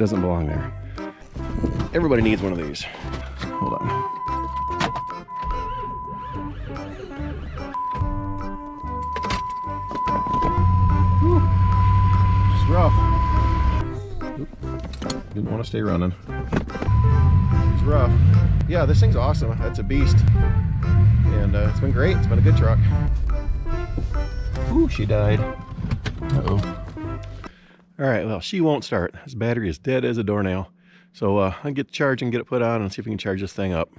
doesn't belong there. Everybody needs one of these. Hold on. Whew. It's rough. Oop. Didn't want to stay running. It's rough. Yeah, this thing's awesome. That's a beast. And it's been great. It's been a good truck. Ooh, she died. Uh-oh. All right, well, she won't start. This battery is dead as a doornail. So I'll get the charge and get it put on and see if we can charge this thing up.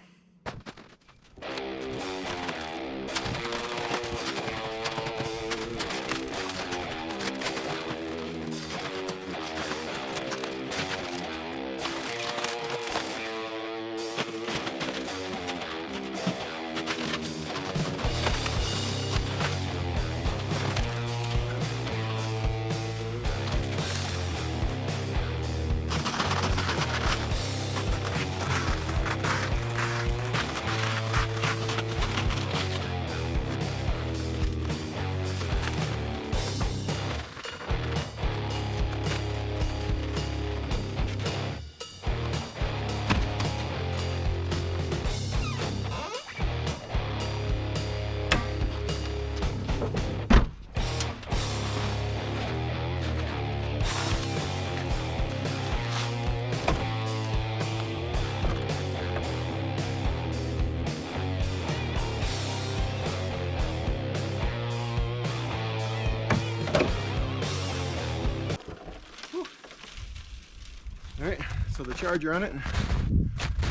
All right, so the charger on it.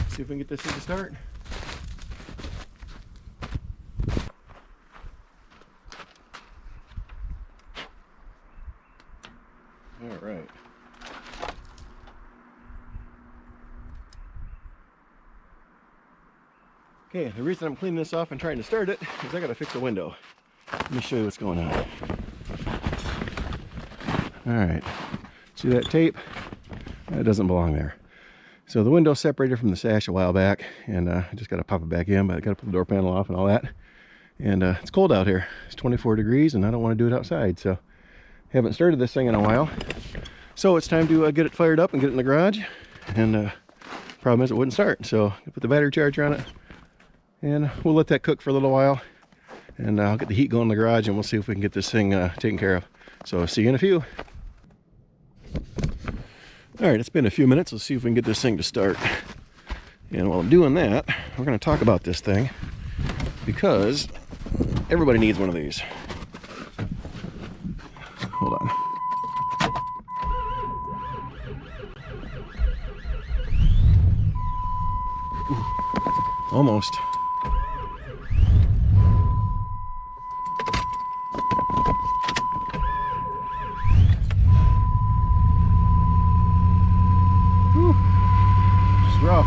See if we can get this thing to start. All right. Okay, the reason I'm cleaning this off and trying to start it is I gotta fix the window. Let me show you what's going on. All right, see that tape? That doesn't belong there. So the window separated from the sash a while back, and I just got to pop it back in, but I got to put the door panel off and all that. And it's cold out here. It's 24 degrees, and I don't want to do it outside, so haven't started this thing in a while. So it's time to get it fired up and get it in the garage. And problem is it wouldn't start, so I put the battery charger on it, and we'll let that cook for a little while. And I'll get the heat going in the garage, and we'll see if we can get this thing taken care of. So see you in a few. All right, it's been a few minutes. Let's see if we can get this thing to start. And while I'm doing that, we're going to talk about this thing because everybody needs one of these. Hold on. Ooh, almost. Rough.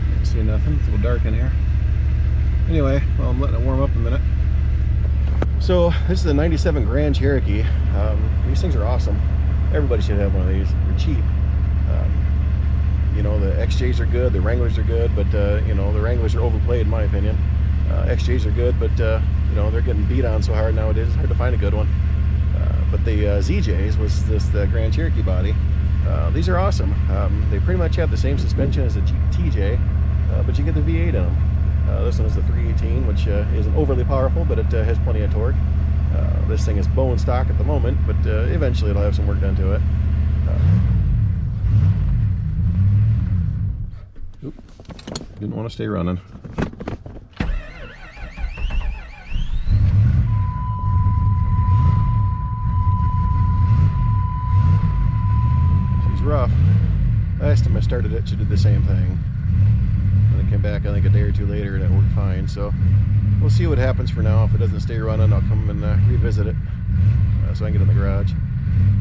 Can't see nothing. It's a little dark in here. Anyway, well, I'm letting it warm up a minute. So this is a '97 Grand Cherokee. These things are awesome. Everybody should have one of these. They're cheap. You know, the XJs are good, the Wranglers are good, but you know, the Wranglers are overplayed in my opinion. XJs are good, but you know, they're getting beat on so hard nowadays, it's hard to find a good one. But the ZJs was the Grand Cherokee body. These are awesome. They pretty much have the same suspension as a TJ, but you get the V8 in them. This one is the 318, which isn't overly powerful, but it has plenty of torque. This thing is bone stock at the moment, but eventually it'll have some work done to it. Didn't want to stay running. She's rough. Last time I started it, she did the same thing. When I came back, I think a day or two later, and it worked fine. So we'll see what happens for now. If it doesn't stay running, I'll come and revisit it so I can get in the garage.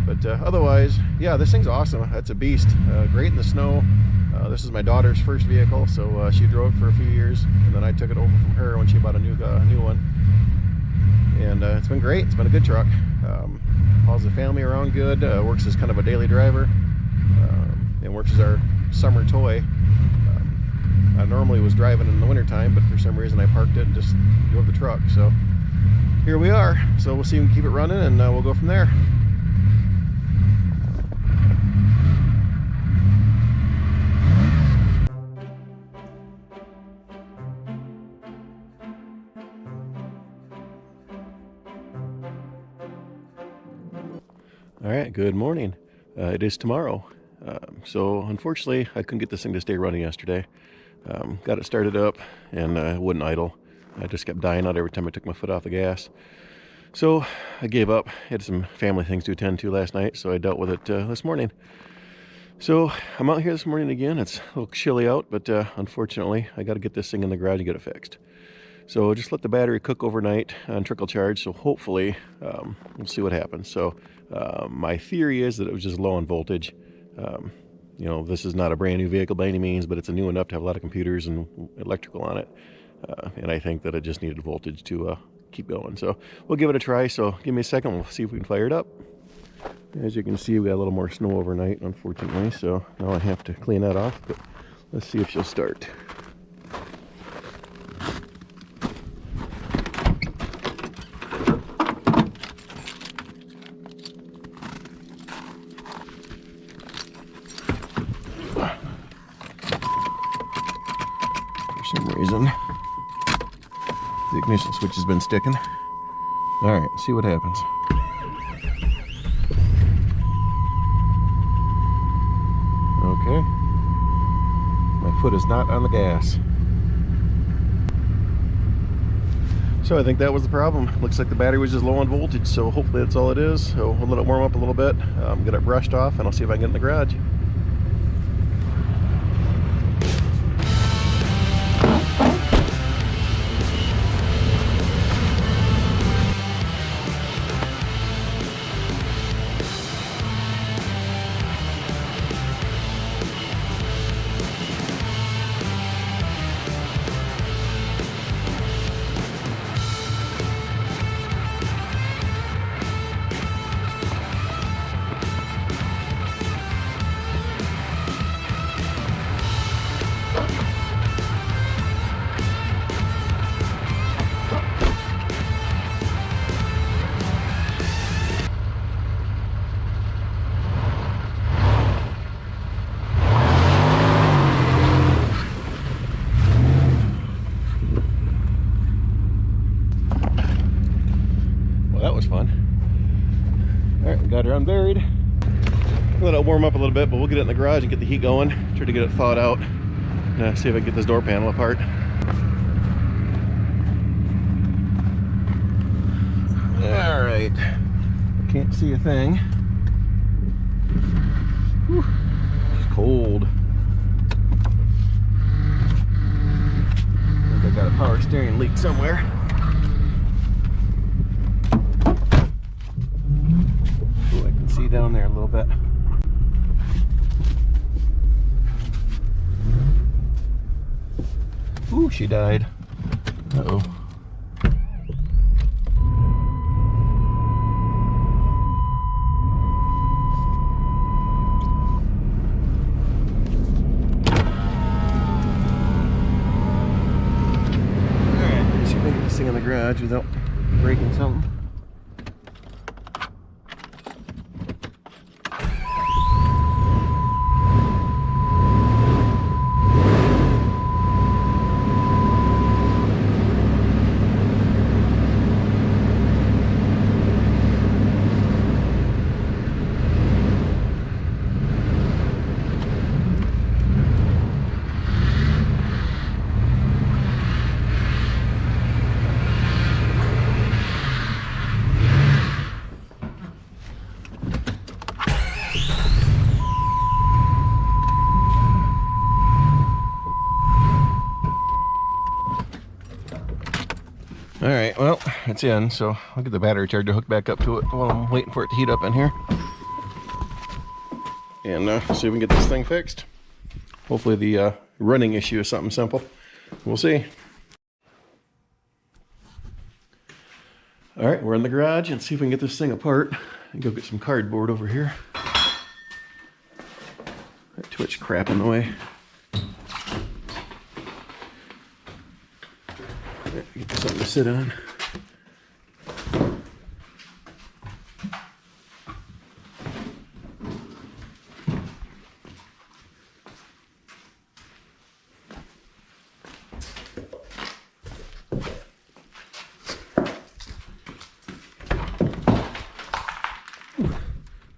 But otherwise, yeah, this thing's awesome. That's a beast. Great in the snow. This is my daughter's first vehicle, so she drove it for a few years, and then I took it over from her when she bought a new one. And it's been great. It's been a good truck. Hauls the family around good. Works as kind of a daily driver, and works as our summer toy. I normally was driving in the wintertime, but for some reason I parked it and just drove the truck. So here we are. So we'll see if we can keep it running, and we'll go from there. All right, good morning. It is tomorrow. So unfortunately, I couldn't get this thing to stay running yesterday. Got it started up and it wouldn't idle. I just kept dying out every time I took my foot off the gas. So I gave up. I had some family things to attend to last night, so I dealt with it this morning. So I'm out here this morning again. It's a little chilly out, but unfortunately, I got to get this thing in the garage and get it fixed. So just let the battery cook overnight on trickle charge, so hopefully we'll see what happens. So my theory is that it was just low on voltage. You know, this is not a brand new vehicle by any means, but it's a new enough to have a lot of computers and electrical on it. And I think that it just needed voltage to keep going. So we'll give it a try. So give me a second, we'll see if we can fire it up. As you can see, we got a little more snow overnight, unfortunately, so now I have to clean that off, but let's see if she'll start. For some reason, the ignition switch has been sticking. All right, see what happens. Okay, my foot is not on the gas. So I think that was the problem. Looks like the battery was just low on voltage, so hopefully that's all it is. So we'll let it warm up a little bit, get it brushed off, and I'll see if I can get in the garage. That was fun. All right, we got her unburied. Let it warm up a little bit, but we'll get it in the garage and get the heat going. Try to get it thawed out. See if I can get this door panel apart. All right, I can't see a thing. Whew. It's cold. I think I got a power steering leak somewhere. See down there a little bit. Ooh, she died. Uh-oh. Alright, let's see if I can get this thing in the garage without breaking something. All right, well, it's in, so I'll get the battery charger hooked back up to it while I'm waiting for it to heat up in here. And see if we can get this thing fixed. Hopefully the running issue is something simple. We'll see. All right, we're in the garage and see if we can get this thing apart. And go get some cardboard over here. Got too much crap in the way. Get something to sit on.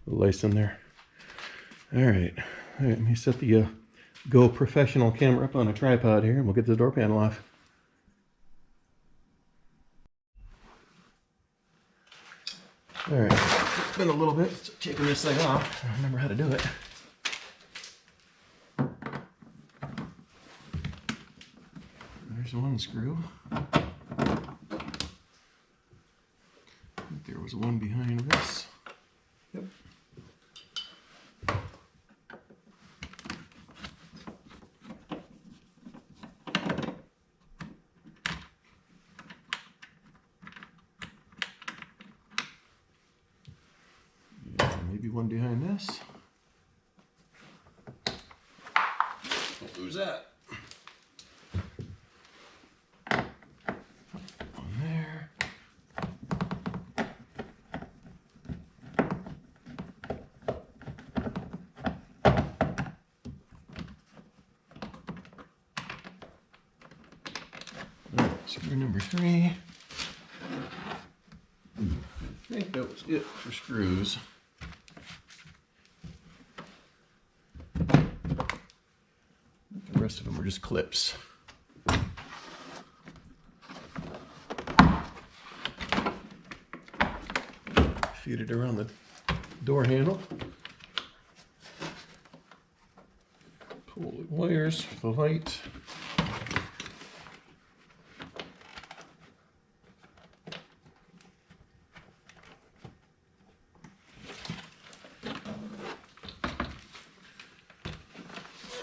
Lice in there. All right, let me set the Go professional camera up on a tripod here, and we'll get the door panel off. All right, it's been a little bit since taking this thing off. I remember how to do it. There's one screw. I think there was one behind this. Yep. Maybe one behind this. Who's that? One there. All right, screw number 3. I think that was it for screws. The rest of them are just clips. Feed it around the door handle. Pull the wires for the light.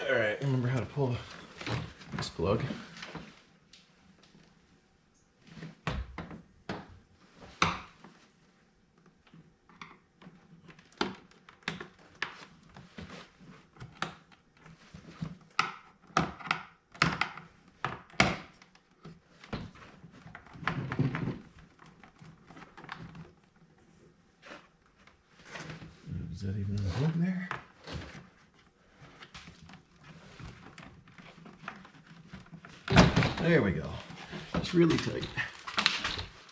All right, remember how to pull this plug. Is that even a plug there? There we go. It's really tight.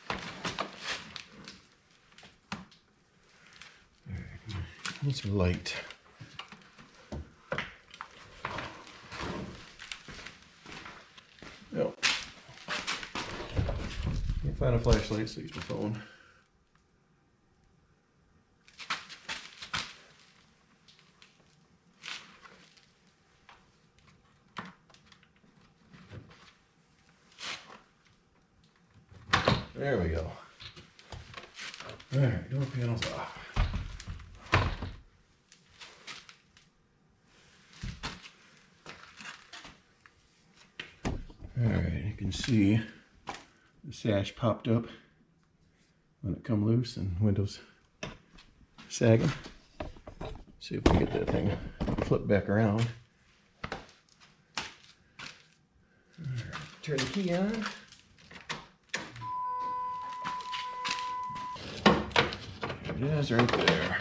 All right. Need some light. No. Can't find a flashlight, so use my phone. There we go. All right, door panel's off. All right, you can see the sash popped up when it come loose and windows sagging. See if we get that thing flipped back around. All right, turn the key on. It is right there.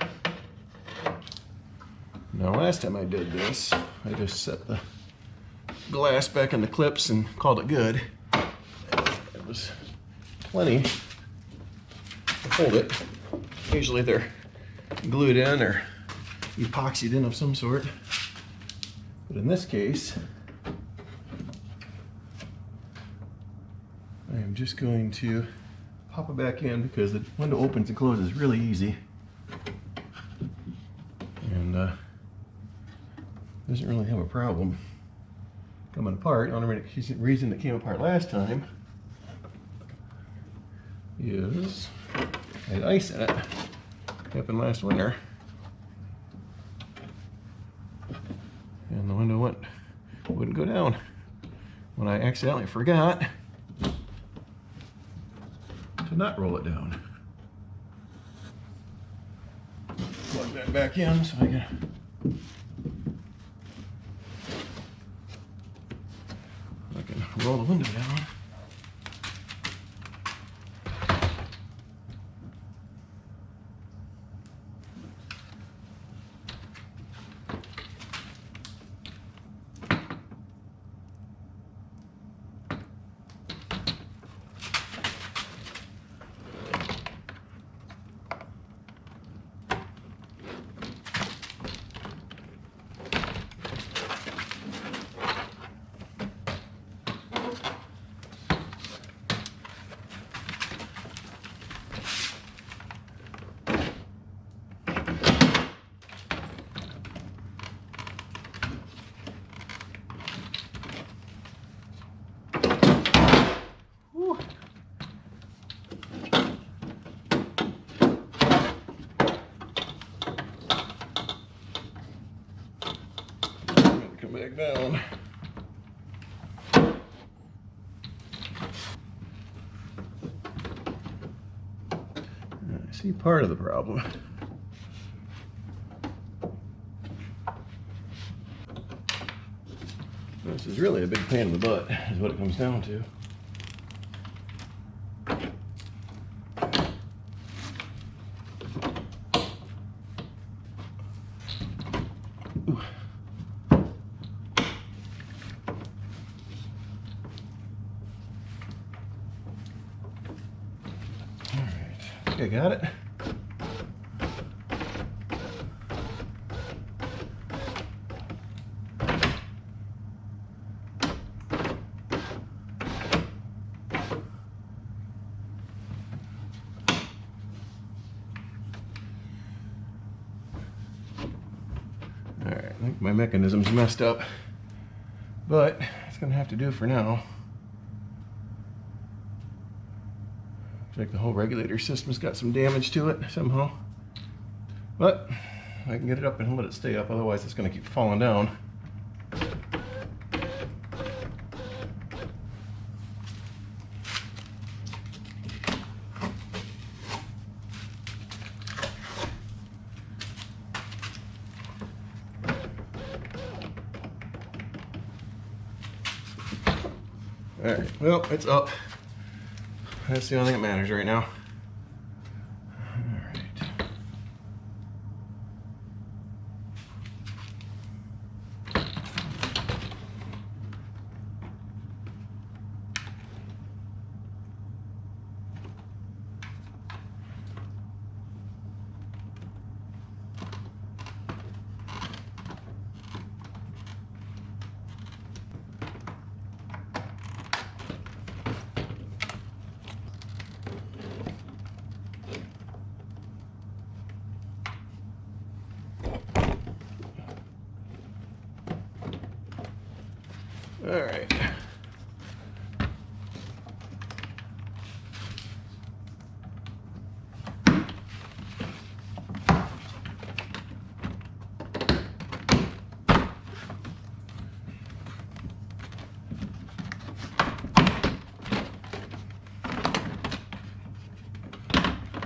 Now last time I did this, I just set the glass back in the clips and called it good. It was plenty to hold it. Usually they're glued in or epoxied in of some sort. But in this case, I am just going to pop it back in because the window opens and closes really easy, and doesn't really have a problem coming apart. The only reason it came apart last time is I had ice in it. Happened last winter, and the window wouldn't go down when I accidentally forgot to not roll it down. Plug that back in so I can roll the window down. back down. I see part of the problem. This is really a big pain in the butt, is what it comes down to. Ooh. All right, okay, got it. Alright, I think my mechanism's messed up, but it's going to have to do for now. Looks like the whole regulator system's got some damage to it somehow. But I can get it up and let it stay up, otherwise it's going to keep falling down. Alright, well, it's up. That's the only thing that matters right now. Alright. All right.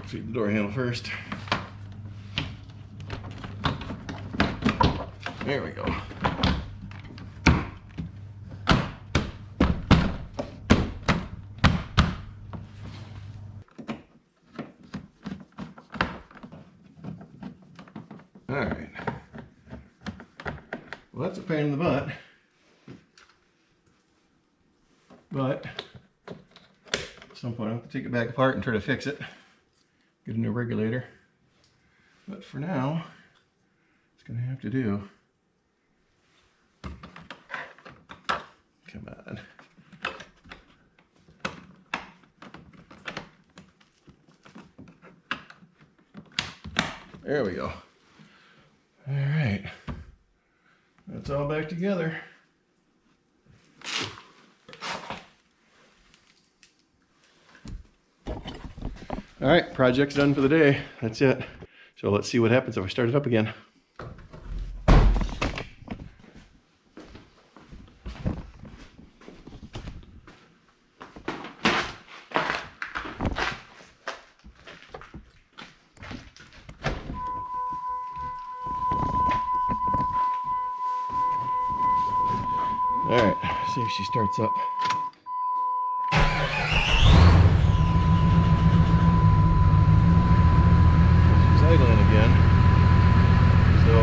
Feed the door handle first. There we go. All right. Well, that's a pain in the butt. But at some point I'll have to take it back apart and try to fix it. Get a new regulator. But for now, it's gonna have to do. Come on. There we go. All right, that's all back together. All right, project's done for the day. That's it. So let's see what happens if I start it up again. All right, see if she starts up. She's idling again. So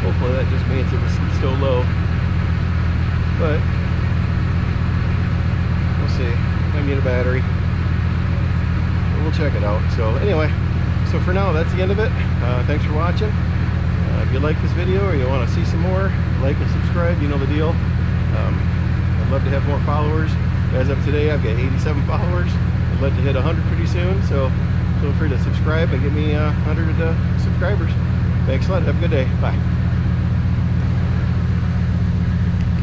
hopefully that just means it was still low. But we'll see. I need a battery. We'll check it out. So anyway, so for now that's the end of it. Thanks for watching. If you like this video or you want to see some more, like and subscribe, you know the deal. I'd love to have more followers. As of today, I've got 87 followers. I'd like to hit 100 pretty soon, so feel free to subscribe and give me 100 subscribers. Thanks a lot. Have a good day. Bye.